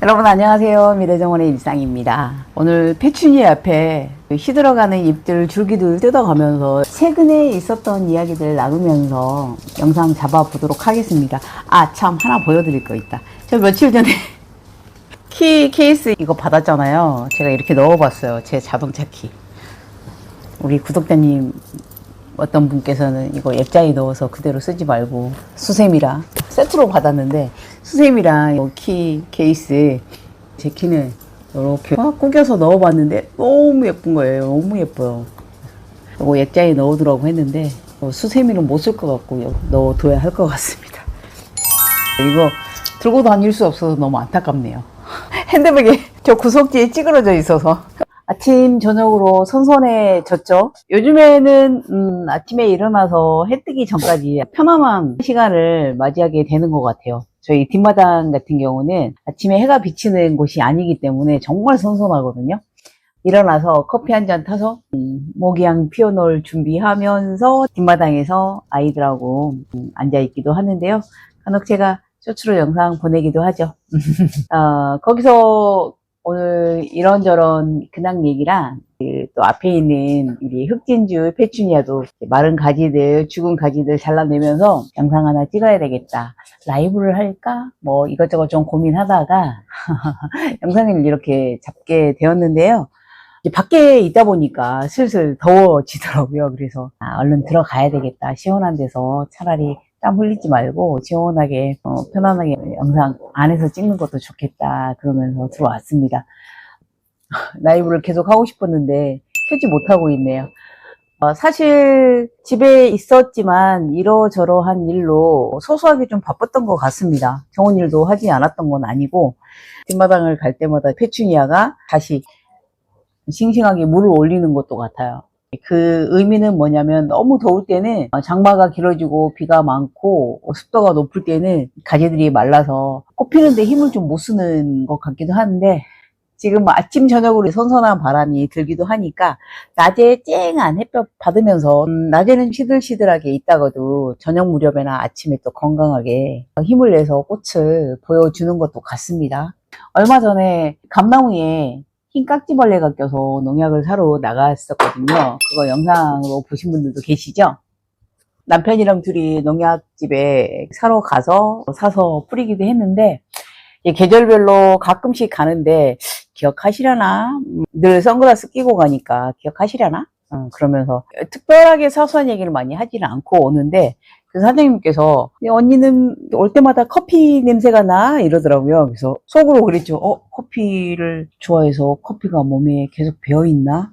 여러분 안녕하세요. 미래정원의 일상입니다. 오늘 페추니아 앞에 시들어가는 잎들 줄기들 뜯어가면서 최근에 있었던 이야기들 나누면서 영상 잡아보도록 하겠습니다. 아, 참 하나 보여드릴 거 있다. 저 며칠 전에 키 케이스 이거 받았잖아요. 제가 이렇게 넣어봤어요. 제 자동차 키. 우리 구독자님 어떤 분께서는 이거 앱자에 넣어서 그대로 쓰지 말고 수세미랑 세트로 받았는데, 수세미랑 키 케이스 제 키는 이렇게 구겨서 넣어봤는데 너무 예쁜 거예요. 너무 예뻐요. 이거 앱자에 넣어두라고 했는데 수세미는 못 쓸 것 같고 넣어둬야 할 것 같습니다. 이거 들고 다닐 수 없어서 너무 안타깝네요. 핸드백에 저 구석지에 찌그러져 있어서 아침 저녁으로 선선해졌죠. 요즘에는 아침에 일어나서 해 뜨기 전까지 편안한 시간을 맞이하게 되는 것 같아요. 저희 뒷마당 같은 경우는 아침에 해가 비치는 곳이 아니기 때문에 정말 선선하거든요. 일어나서 커피 한 잔 타서 모기향 피워놓을 준비하면서 뒷마당에서 아이들하고 앉아있기도 하는데요. 간혹 제가 쇼츠로 영상 보내기도 하죠. 거기서 오늘 이런저런 근황 얘기랑 또 앞에 있는 우리 흑진주 페추니아도 마른 가지들, 죽은 가지들 잘라내면서 영상 하나 찍어야 되겠다. 라이브를 할까? 뭐 이것저것 좀 고민하다가 영상을 이렇게 잡게 되었는데요. 밖에 있다 보니까 슬슬 더워지더라고요. 그래서 얼른 들어가야 되겠다. 시원한 데서 차라리 땀 흘리지 말고 시원하게 편안하게 영상 안에서 찍는 것도 좋겠다 그러면서 들어왔습니다. 라이브를 계속 하고 싶었는데 켜지 못하고 있네요. 사실 집에 있었지만 이러저러한 일로 소소하게 좀 바빴던 것 같습니다. 좋은 일도 하지 않았던 건 아니고 뒷마당을 갈 때마다 페추니아가 다시 싱싱하게 물을 올리는 것도 같아요. 그 의미는 뭐냐면 너무 더울 때는 장마가 길어지고 비가 많고 습도가 높을 때는 가지들이 말라서 꽃 피는데 힘을 좀 못 쓰는 것 같기도 하는데, 지금 아침 저녁으로 선선한 바람이 들기도 하니까 낮에 쨍한 햇볕 받으면서 낮에는 시들시들하게 있다가도 저녁 무렵에나 아침에 또 건강하게 힘을 내서 꽃을 보여주는 것도 같습니다. 얼마 전에 감나무에 흰 깍지벌레가 껴서 농약을 사러 나갔었거든요. 그거 영상으로 보신 분들도 계시죠? 남편이랑 둘이 농약집에 사러 가서 사서 뿌리기도 했는데, 계절별로 가끔씩 가는데 기억하시려나? 늘 선글라스 끼고 가니까 기억하시려나? 그러면서 특별하게 사소한 얘기를 많이 하지는 않고 오는데, 그 사장님께서 언니는 올 때마다 커피 냄새가 나? 이러더라고요. 그래서 속으로 그랬죠. 커피를 좋아해서 커피가 몸에 계속 배어있나?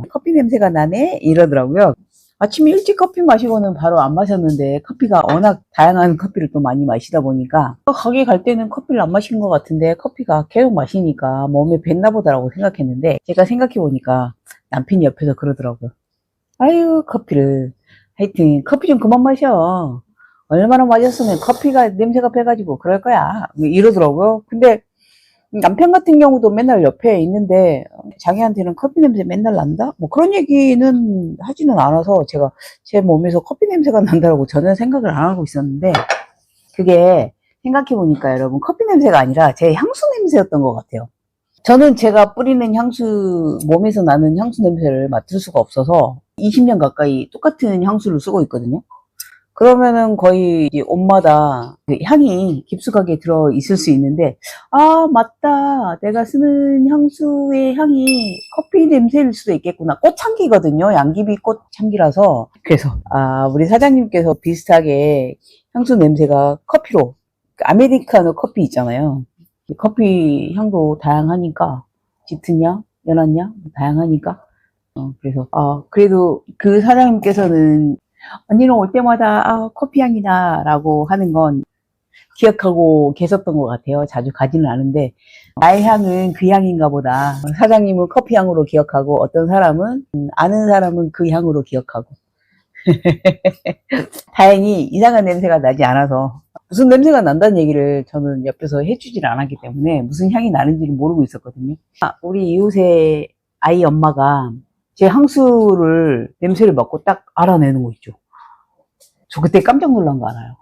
커피 냄새가 나네? 이러더라고요. 아침에 일찍 커피 마시고는 바로 안 마셨는데, 커피가 워낙 다양한 커피를 또 많이 마시다 보니까 가게 갈 때는 커피를 안 마신 것 같은데 커피가 계속 마시니까 몸에 뱄나 보다라고 생각했는데, 제가 생각해 보니까 남편이 옆에서 그러더라고요. 아유, 커피를. 하여튼 커피 좀 그만 마셔. 얼마나 마셨으면 커피가 냄새가 배가지고 그럴 거야. 이러더라고요. 근데 남편 같은 경우도 맨날 옆에 있는데 자기한테는 커피 냄새 맨날 난다? 뭐 그런 얘기는 하지는 않아서 제가 제 몸에서 커피 냄새가 난다고 전혀 생각을 안 하고 있었는데, 그게 생각해 보니까 여러분 커피 냄새가 아니라 제 향수 냄새였던 것 같아요. 저는 제가 뿌리는 향수, 몸에서 나는 향수 냄새를 맡을 수가 없어서 20년 가까이 똑같은 향수를 쓰고 있거든요. 그러면은 거의 옷마다 향이 깊숙하게 들어 있을 수 있는데, 아, 맞다. 내가 쓰는 향수의 향이 커피 냄새일 수도 있겠구나. 꽃향기거든요. 양귀비 꽃향기라서. 그래서, 우리 사장님께서 비슷하게 향수 냄새가 커피로, 아메리카노 커피 있잖아요. 커피 향도 다양하니까, 짙은 향, 연한 향, 다양하니까. 그래서, 그래도 그 사장님께서는 언니는 올 때마다 커피 향이다 라고 하는 건 기억하고 계셨던 것 같아요. 자주 가지는 않은데, 나의 향은 그 향인가 보다. 사장님은 커피 향으로 기억하고, 어떤 사람은 아는 사람은 그 향으로 기억하고. 다행히 이상한 냄새가 나지 않아서, 무슨 냄새가 난다는 얘기를 저는 옆에서 해주질 않았기 때문에 무슨 향이 나는지를 모르고 있었거든요. 우리 이웃의 아이 엄마가 제 향수를 냄새를 맡고 딱 알아내는 거 있죠. 저 그때 깜짝 놀란 거 알아요.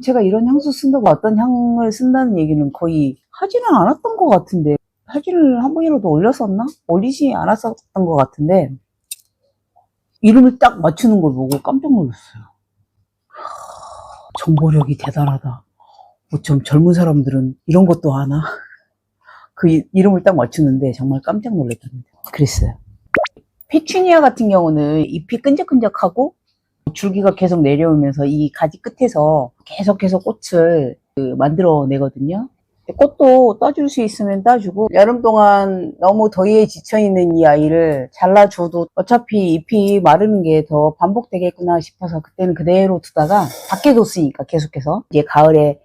제가 이런 향수 쓴다고 어떤 향을 쓴다는 얘기는 거의 하지는 않았던 것 같은데, 사진을 한 번이라도 올렸었나? 올리지 않았었던 것 같은데, 이름을 딱 맞추는 걸 보고 깜짝 놀랐어요. 정보력이 대단하다. 좀 젊은 사람들은 이런 것도 아나? 그 이름을 딱 맞추는데 정말 깜짝 놀랐답니다. 그랬어요. 페추니아 같은 경우는 잎이 끈적끈적하고 줄기가 계속 내려오면서 이 가지 끝에서 계속해서 꽃을 만들어 내거든요. 꽃도 따줄 수 있으면 따주고, 여름 동안 너무 더위에 지쳐있는 이 아이를 잘라줘도 어차피 잎이 마르는 게 더 반복되겠구나 싶어서 그때는 그대로 두다가 밖에 뒀으니까 계속해서 이제 가을에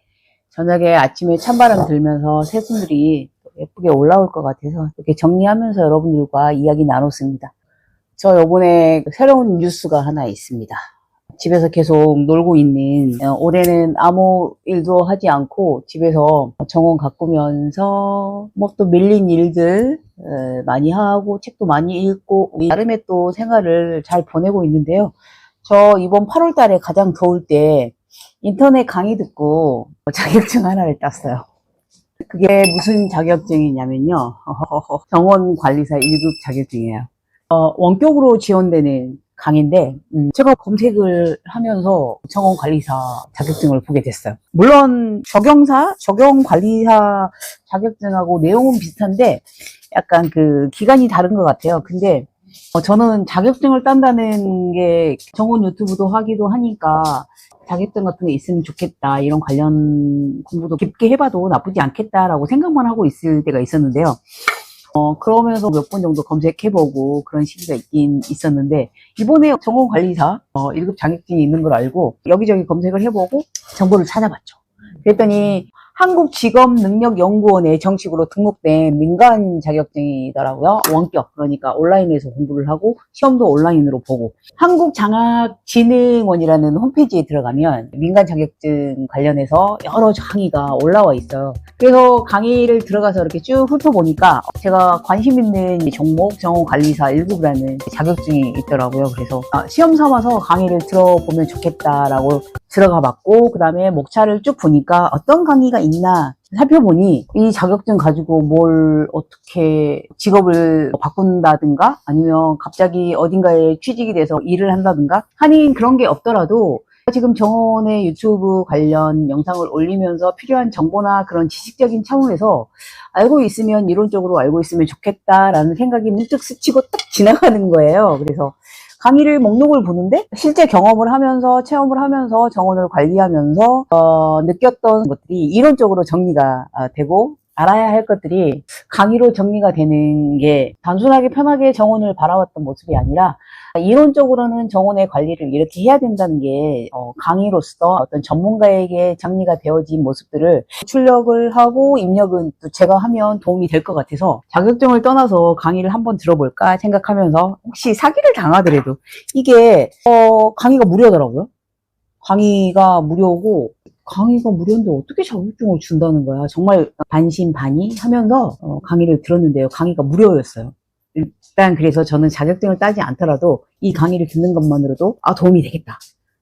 저녁에 아침에 찬바람 들면서 새순들이 예쁘게 올라올 것 같아서 이렇게 정리하면서 여러분들과 이야기 나눴습니다. 저 요번에 새로운 뉴스가 하나 있습니다. 집에서 계속 놀고 있는, 올해는 아무 일도 하지 않고 집에서 정원 가꾸면서 뭐 또 밀린 일들 많이 하고 책도 많이 읽고 나름의 또 생활을 잘 보내고 있는데요. 저 이번 8월 달에 가장 더울 때 인터넷 강의 듣고 자격증 하나를 땄어요. 그게 무슨 자격증이냐면요. 정원 관리사 1급 자격증이에요. 원격으로 지원되는 강의인데, 제가 검색을 하면서 정원관리사 자격증을 보게 됐어요. 물론 적용관리사 자격증하고 내용은 비슷한데 약간 그 기간이 다른 것 같아요. 근데 저는 자격증을 딴다는 게 정원 유튜브도 하기도 하니까 자격증 같은 게 있으면 좋겠다, 이런 관련 공부도 깊게 해봐도 나쁘지 않겠다라고 생각만 하고 있을 때가 있었는데요. 그러면서 몇 번 정도 검색해보고 그런 시기가 있긴 있었는데, 이번에 정원관리사 1급 자격증이 있는 걸 알고 여기저기 검색을 해보고 정보를 찾아봤죠. 그랬더니 한국직업능력연구원에 정식으로 등록된 민간 자격증이더라고요. 원격, 그러니까 온라인에서 공부를 하고 시험도 온라인으로 보고, 한국장학진흥원이라는 홈페이지에 들어가면 민간 자격증 관련해서 여러 강의가 올라와 있어요. 그래서 강의를 들어가서 이렇게 쭉 훑어보니까 제가 관심 있는 종목 정원관리사 1급이라는 자격증이 있더라고요. 그래서 시험 삼아서 강의를 들어보면 좋겠다라고 들어가 봤고, 그 다음에 목차를 쭉 보니까 어떤 강의가 있나 살펴보니 이 자격증 가지고 뭘 어떻게 직업을 바꾼다든가 아니면 갑자기 어딘가에 취직이 돼서 일을 한다든가 하니 그런 게 없더라도 지금 정원의 유튜브 관련 영상을 올리면서 필요한 정보나 그런 지식적인 차원에서 알고 있으면, 이론적으로 알고 있으면 좋겠다라는 생각이 문득 스치고 딱 지나가는 거예요. 그래서 강의를 목록을 보는데 실제 경험을 하면서 체험을 하면서 정원을 관리하면서 느꼈던 것들이 이론적으로 정리가 되고, 알아야 할 것들이 강의로 정리가 되는 게 단순하게 편하게 정원을 바라봤던 모습이 아니라, 이론적으로는 정원의 관리를 이렇게 해야 된다는 게 강의로서 어떤 전문가에게 정리가 되어진 모습들을 출력을 하고 입력은 또 제가 하면 도움이 될 것 같아서 자격증을 떠나서 강의를 한번 들어볼까 생각하면서, 혹시 사기를 당하더라도 이게 강의가 무료더라고요. 강의가 무료고, 강의가 무료인데 어떻게 자격증을 준다는 거야. 정말 반신반의 하면서 강의를 들었는데요. 강의가 무료였어요. 일단 그래서 저는 자격증을 따지 않더라도 이 강의를 듣는 것만으로도 도움이 되겠다.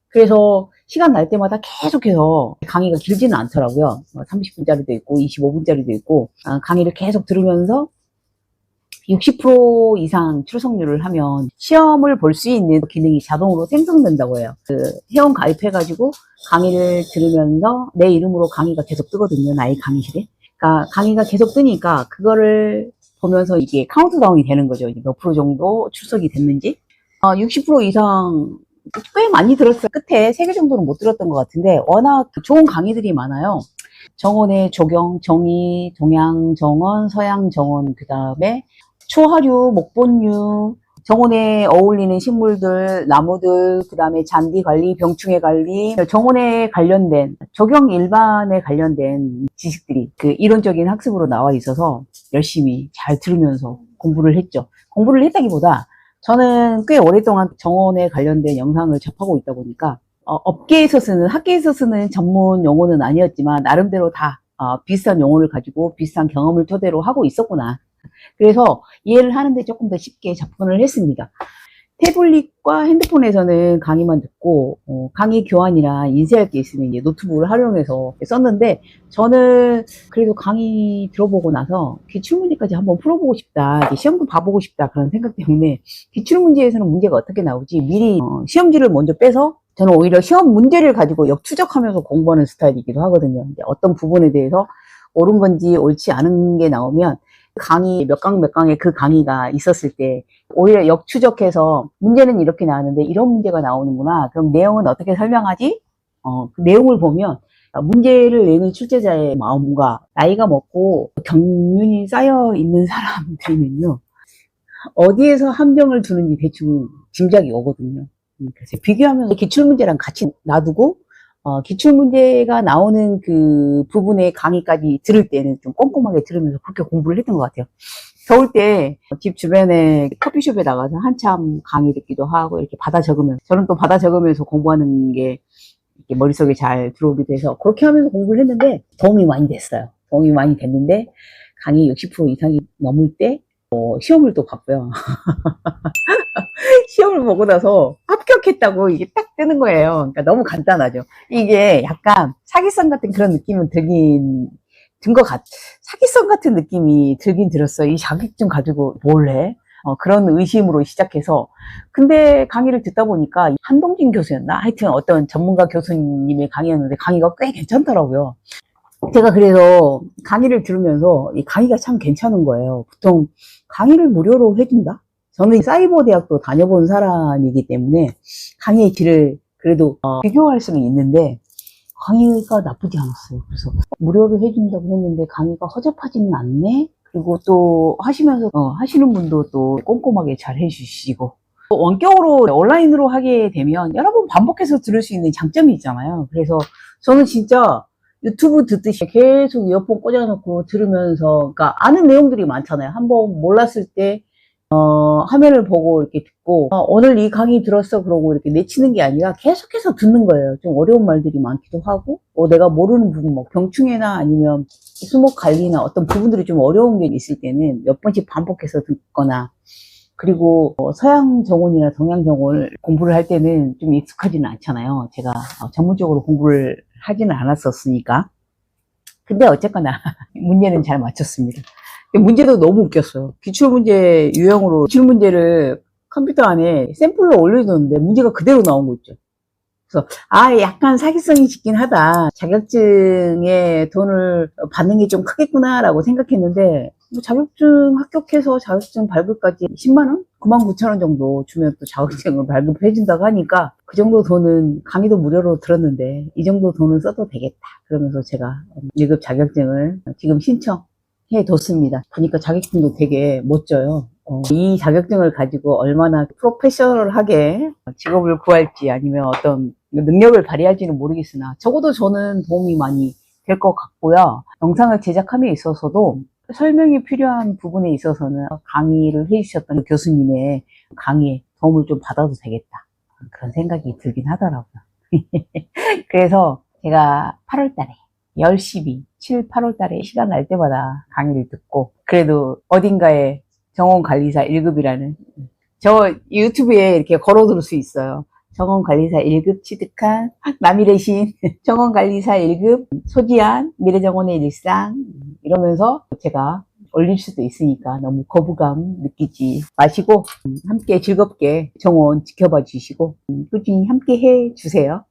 그래서 시간 날 때마다 계속해서, 강의가 길지는 않더라고요. 30분짜리도 있고 25분짜리도 있고, 강의를 계속 들으면서 60% 이상 출석률을 하면 시험을 볼 수 있는 기능이 자동으로 생성된다고 해요. 회원 가입해가지고 강의를 들으면서 내 이름으로 강의가 계속 뜨거든요. 나의 강의실에. 그러니까 강의가 계속 뜨니까 그거를 보면서 이게 카운트다운이 되는 거죠. 몇 프로 정도 출석이 됐는지. 60% 이상 꽤 많이 들었어요. 끝에 3개 정도는 못 들었던 것 같은데 워낙 좋은 강의들이 많아요. 정원의 조경, 정의, 동양 정원, 서양 정원, 그 다음에 초하류, 목본류, 정원에 어울리는 식물들, 나무들, 그 다음에 잔디 관리, 병충해 관리, 정원에 관련된, 조경 일반에 관련된 지식들이 이론적인 학습으로 나와 있어서 열심히 잘 들으면서 공부를 했죠. 공부를 했다기보다 저는 꽤 오랫동안 정원에 관련된 영상을 접하고 있다 보니까 업계에서 쓰는, 학계에서 쓰는 전문 용어는 아니었지만 나름대로 다 비슷한 용어를 가지고 비슷한 경험을 토대로 하고 있었구나. 그래서 이해를 하는데 조금 더 쉽게 접근을 했습니다. 태블릿과 핸드폰에서는 강의만 듣고 강의 교환이나 인쇄할 게 있으면 이제 노트북을 활용해서 썼는데, 저는 그래도 강의 들어보고 나서 기출문제까지 한번 풀어보고 싶다, 시험도 봐보고 싶다, 그런 생각 때문에 기출문제에서는 문제가 어떻게 나오지 미리 시험지를 먼저 빼서, 저는 오히려 시험 문제를 가지고 역추적하면서 공부하는 스타일이기도 하거든요. 어떤 부분에 대해서 옳은 건지 옳지 않은 게 나오면 강의 몇 강 몇 강에 그 강의가 있었을 때 오히려 역추적해서 문제는 이렇게 나왔는데 이런 문제가 나오는구나, 그럼 내용은 어떻게 설명하지? 그 내용을 보면 문제를 내는 출제자의 마음과 나이가 먹고 경륜이 쌓여 있는 사람들이면요, 어디에서 함정을 두는지 대충 짐작이 오거든요. 그래서 비교하면서 기출문제랑 같이 놔두고 기출문제가 나오는 그 부분의 강의까지 들을 때는 좀 꼼꼼하게 들으면서 그렇게 공부를 했던 것 같아요. 겨울 때 집 주변에 커피숍에 나가서 한참 강의 듣기도 하고 이렇게 받아 적으면서, 저는 또 받아 적으면서 공부하는 게 이렇게 머릿속에 잘 들어오기도 해서 그렇게 하면서 공부를 했는데 도움이 많이 됐어요. 도움이 많이 됐는데 강의 60% 이상이 넘을 때 시험을 또 봤고요. 시험을 보고 나서 합격했다고 이게 딱 뜨는 거예요. 그러니까 너무 간단하죠. 이게 약간 사기성 같은 그런 느낌은 사기성 같은 느낌이 들긴 들었어요. 이 자격증 가지고 뭘 해? 그런 의심으로 시작해서, 근데 강의를 듣다 보니까 한동진 교수였나? 하여튼 어떤 전문가 교수님의 강의였는데 강의가 꽤 괜찮더라고요. 제가 그래서 강의를 들으면서 이 강의가 참 괜찮은 거예요. 보통 강의를 무료로 해준다? 저는 사이버 대학도 다녀본 사람이기 때문에 강의의 질을 그래도 비교할 수는 있는데 강의가 나쁘지 않았어요. 그래서 무료로 해준다고 했는데 강의가 허접하지는 않네? 그리고 또 하시면서 하시는 분도 또 꼼꼼하게 잘 해주시고, 원격으로 온라인으로 하게 되면 여러 번 반복해서 들을 수 있는 장점이 있잖아요. 그래서 저는 진짜 유튜브 듣듯이 계속 이어폰 꽂아놓고 들으면서, 그러니까 아는 내용들이 많잖아요. 한번 몰랐을 때 화면을 보고 이렇게 듣고, 오늘 이 강의 들었어 그러고 이렇게 내치는 게 아니라 계속해서 듣는 거예요. 좀 어려운 말들이 많기도 하고, 내가 모르는 부분, 뭐 병충해나 아니면 수목 관리나 어떤 부분들이 좀 어려운 게 있을 때는 몇 번씩 반복해서 듣거나, 그리고 서양 정원이나 동양 정원을 공부를 할 때는 좀 익숙하지는 않잖아요. 제가 전문적으로 공부를 하지는 않았었으니까. 근데 어쨌거나 문제는 잘 맞췄습니다. 문제도 너무 웃겼어요. 기출문제 유형으로 기출문제를 컴퓨터 안에 샘플로 올려줬는데 문제가 그대로 나온 거 있죠. 그래서 약간 사기성이 짙긴 하다, 자격증에 돈을 받는 게 좀 크겠구나 라고 생각했는데, 뭐 자격증 합격해서 자격증 발급까지 10만원? 99,000원 정도 주면 또 자격증을 발급해 준다고 하니까 그 정도 돈은, 강의도 무료로 들었는데 이 정도 돈은 써도 되겠다 그러면서 제가 1급 자격증을 지금 신청해 뒀습니다. 보니까 자격증도 되게 멋져요. 이 자격증을 가지고 얼마나 프로페셔널하게 직업을 구할지 아니면 어떤 능력을 발휘할지는 모르겠으나 적어도 저는 도움이 많이 될 것 같고요. 영상을 제작함에 있어서도 설명이 필요한 부분에 있어서는 강의를 해주셨던 교수님의 강의에 도움을 좀 받아도 되겠다, 그런 생각이 들긴 하더라고요. 그래서 제가 8월달에 열심히 7, 8월달에 시간 날 때마다 강의를 듣고, 그래도 어딘가에 정원관리사 1급이라는, 저 유튜브에 이렇게 걸어 둘 수 있어요. 정원관리사 1급 취득한 남일의 신, 정원관리사 1급 소지한 미래정원의 일상, 이러면서 제가 올릴 수도 있으니까 너무 거부감 느끼지 마시고 함께 즐겁게 정원 지켜봐 주시고 꾸준히 함께 해 주세요.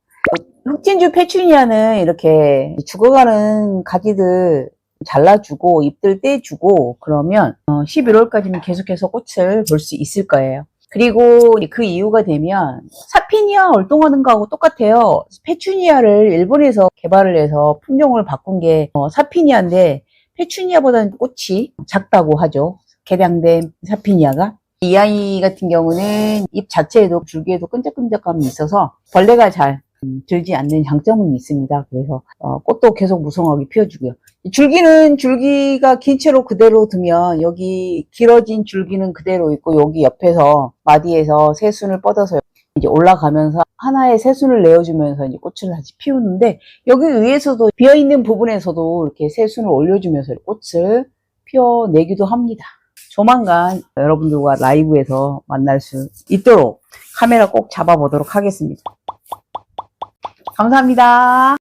흑진주 페추니아는 이렇게 죽어가는 가지들 잘라주고 잎들 떼주고 그러면 11월까지는 계속해서 꽃을 볼 수 있을 거예요. 그리고 그 이유가 되면 사피니아 얼동하는 거하고 똑같아요. 페추니아를 일본에서 개발을 해서 품종을 바꾼 게 사피니아인데, 페추니아보다는 꽃이 작다고 하죠. 개량된 사피니아가. 이 아이 같은 경우는 잎 자체에도 줄기에도 끈적끈적함이 있어서 벌레가 잘 들지 않는 장점은 있습니다. 그래서 꽃도 계속 무성하게 피워주고요. 줄기가 긴 채로 그대로 두면 여기 길어진 줄기는 그대로 있고, 여기 옆에서 마디에서 새순을 뻗어서 이제 올라가면서 하나의 새순을 내어주면서 이제 꽃을 다시 피우는데, 여기 위에서도 비어있는 부분에서도 이렇게 새순을 올려주면서 꽃을 피워내기도 합니다. 조만간 여러분들과 라이브에서 만날 수 있도록 카메라 꼭 잡아보도록 하겠습니다. 감사합니다.